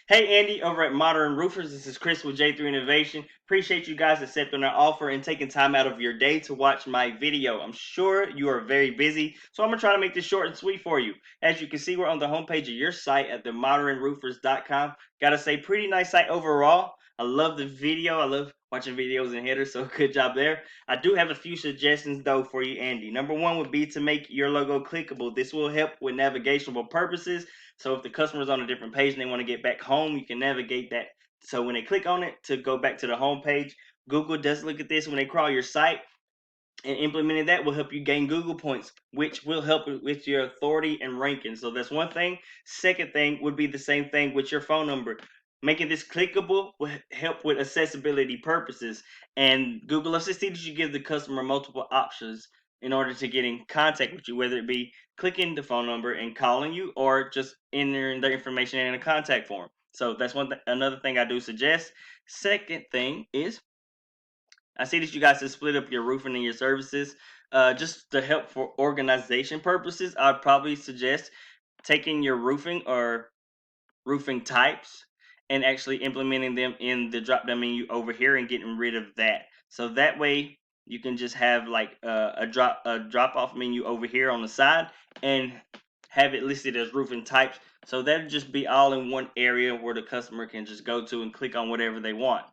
Hey Andy, over at Modern Roofers, this is Chris with J3 Innovation. Appreciate you guys accepting our offer and taking time out of your day to watch my video. I'm sure you are very busy, so I'm gonna try to make this short and sweet for you. As you can see, we're on the homepage of your site at themodernroofers.com. Gotta say, pretty nice site overall. I love the video. I love watching videos and headers, so good job there. I do have a few suggestions though for you, Andy. Number one would be to make your logo clickable. This will help with navigational purposes. So if the customer's on a different page and they want to get back home, you can navigate that. So when they click on it to go back to the home page, Google does look at this when they crawl your site, and implementing that will help you gain Google points, which will help with your authority and ranking. So that's one thing. Second thing would be the same thing with your phone number. Making this clickable will help with accessibility purposes. And Google lets us see that you give the customer multiple options in order to get in contact with you, whether it be clicking the phone number and calling you or just entering their information in a contact form. So that's another thing I do suggest. Second thing is I see that you guys have split up your roofing and your services. Just to help for organization purposes, I'd probably suggest taking your roofing or roofing types and actually implementing them in the drop down menu over here and getting rid of that. So that way you can just have like a drop off menu over here on the side and have it listed as roofing types. So that'll just be all in one area where the customer can just go to and click on whatever they want.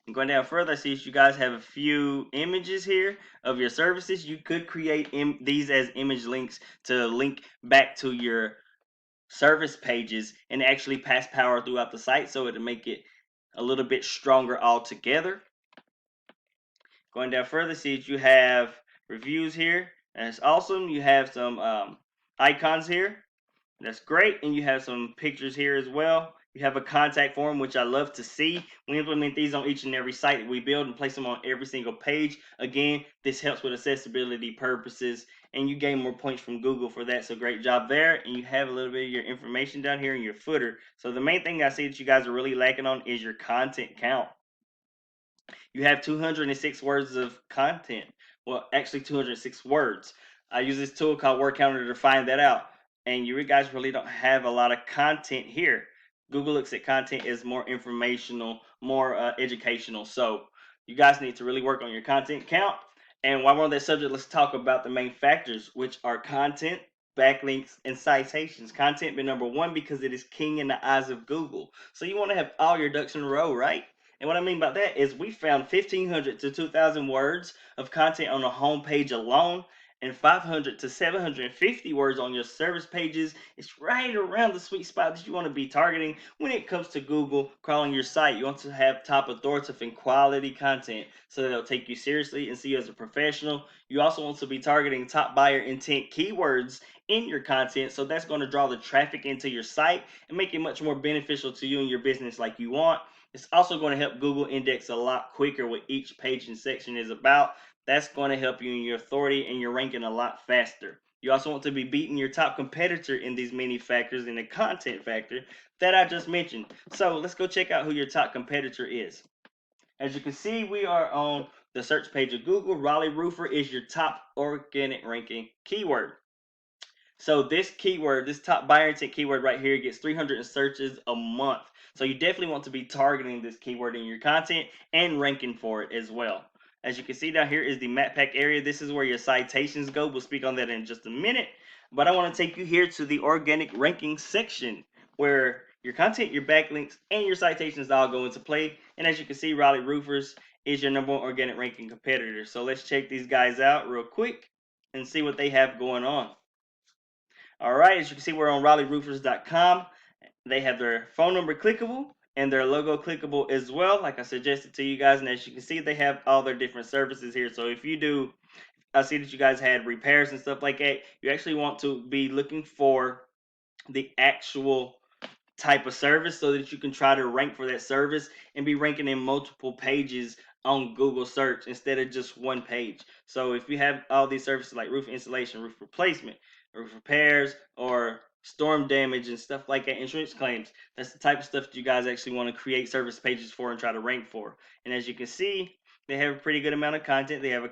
And going down further, I see that you guys have a few images here of your services. You could create these as image links to link back to your service pages and actually pass power throughout the site, so it'll make it a little bit stronger altogether. Going down further, see that you have reviews here. That's awesome. You have some icons here. That's great. And you have some pictures here as well. You have a contact form, which I love to see. We implement these on each and every site that we build and place them on every single page. Again, this helps with accessibility purposes, and you gain more points from Google for that. So great job there. And you have a little bit of your information down here in your footer. So the main thing I see that you guys are really lacking on is your content count. You have 206 words of content. Well, actually 206 words. I use this tool called Word Counter to find that out. And you guys really don't have a lot of content here. Google looks at content as more informational, more educational. So you guys need to really work on your content count. And while we're on that subject, let's talk about the main factors, which are content, backlinks, and citations. Content being number one because it is king in the eyes of Google. So you want to have all your ducks in a row, right? And what I mean by that is we found 1,500 to 2,000 words of content on the home page alone, and 500 to 750 words on your service pages. It's right around the sweet spot that you want to be targeting when it comes to Google crawling your site. You want to have top authoritative and quality content so that they'll take you seriously and see you as a professional. You also want to be targeting top buyer intent keywords in your content, so that's going to draw the traffic into your site and make it much more beneficial to you and your business like you want. It's also going to help Google index a lot quicker what each page and section is about. That's going to help you in your authority and your ranking a lot faster. You also want to be beating your top competitor in these many factors in the content factor that I just mentioned. So let's go check out who your top competitor is. As you can see, we are on the search page of Google. Raleigh Roofer is your top organic ranking keyword. So this keyword, this top buyer intent keyword right here gets 300 searches a month. So you definitely want to be targeting this keyword in your content and ranking for it as well. As you can see down here is the map pack area. This is where your citations go. We'll speak on that in just a minute. But I want to take you here to the organic ranking section where your content, your backlinks, and your citations all go into play. And as you can see, Raleigh Roofers is your number one organic ranking competitor. So let's check these guys out real quick and see what they have going on. All right, as you can see, we're on Rallyroofers.com. They have their phone number clickable and their logo clickable as well, like I suggested to you guys. And as you can see, they have all their different services here. So if you do, I see that you guys had repairs and stuff like that. You actually want to be looking for the actual type of service so that you can try to rank for that service and be ranking in multiple pages on Google search instead of just one page. So if you have all these services like roof installation, roof replacement, roof repairs, or storm damage and stuff like that, insurance claims, that's the type of stuff that you guys actually want to create service pages for and try to rank for. And as you can see, they have a pretty good amount of content. They have a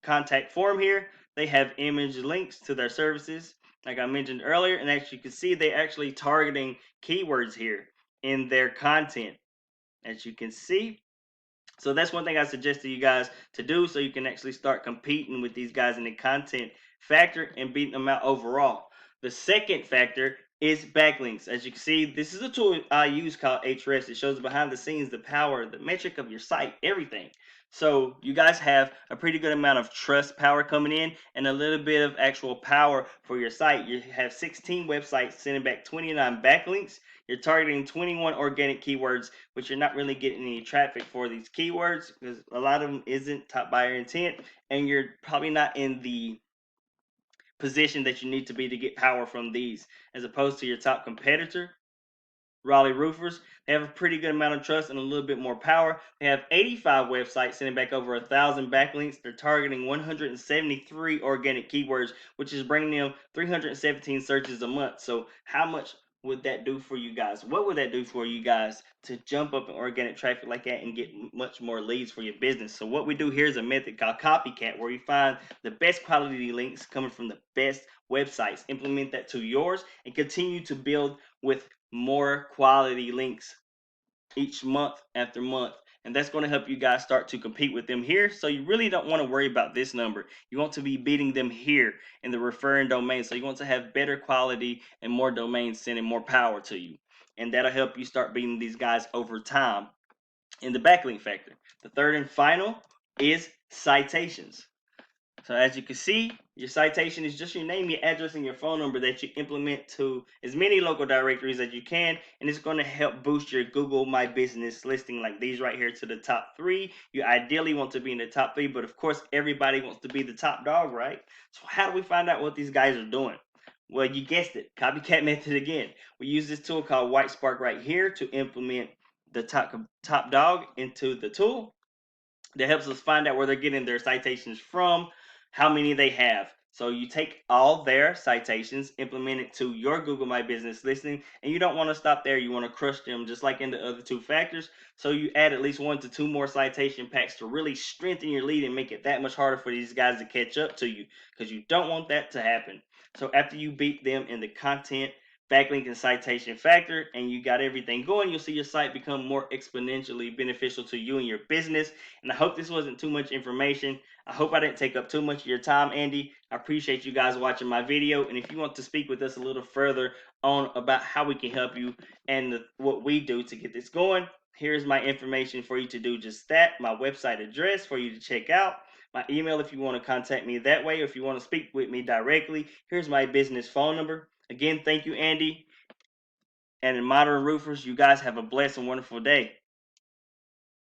contact form here. They have image links to their services like I mentioned earlier, and as you can see, they actually targeting keywords here. in their content, as you can see. So that's one thing I suggest to you guys to do, so you can actually start competing with these guys in the content factor and beating them out overall. The second factor is backlinks. As you can see, this is a tool I use called Ahrefs. It shows behind the scenes the power, the metric of your site, everything. So you guys have a pretty good amount of trust power coming in and a little bit of actual power for your site. You have 16 websites sending back 29 backlinks. You're targeting 21 organic keywords, which you're not really getting any traffic for these keywords because a lot of them isn't top buyer intent, and you're probably not in the position that you need to be to get power from these, as opposed to your top competitor, Rallyroofers. They have a pretty good amount of trust and a little bit more power. They have 85 websites sending back over 1,000 backlinks. They're targeting 173 organic keywords, which is bringing them 317 searches a month. So how much would that do for you guys? What would that do for you guys to jump up in organic traffic like that and get much more leads for your business? So what we do here is a method called copycat, where you find the best quality links coming from the best websites, implement that to yours, and continue to build with more quality links each month after month. And that's going to help you guys start to compete with them here. So you really don't want to worry about this number. You want to be beating them here in the referring domain. So you want to have better quality and more domains sending more power to you. And that'll help you start beating these guys over time in the backlink factor. The third and final is citations. So as you can see, your citation is just your name, your address, and your phone number that you implement to as many local directories as you can, and it's going to help boost your Google My Business listing like these right here to the top 3. You ideally want to be in the top 3, but of course everybody wants to be the top dog, right? So how do we find out what these guys are doing? Well, you guessed it, copycat method again. We use this tool called White Spark right here to implement the top dog into the tool. That helps us find out where they're getting their citations from, how many they have. So you take all their citations, implement it to your Google My Business listing, and you don't want to stop there. You want to crush them just like in the other two factors. So you add at least 1 to 2 more citation packs to really strengthen your lead and make it that much harder for these guys to catch up to you, because you don't want that to happen. So after you beat them in the content, backlink, and citation factor, and you got everything going, you'll see your site become more exponentially beneficial to you and your business. And I hope this wasn't too much information. I hope I didn't take up too much of your time, Andy. I appreciate you guys watching my video. And if you want to speak with us a little further on about how we can help you and what we do to get this going, here's my information for you to do just that. My website address for you to check out. My email if you want to contact me that way, or if you want to speak with me directly. Here's my business phone number. Again, thank you, Andy. And in Modern Roofers, you guys have a blessed and wonderful day.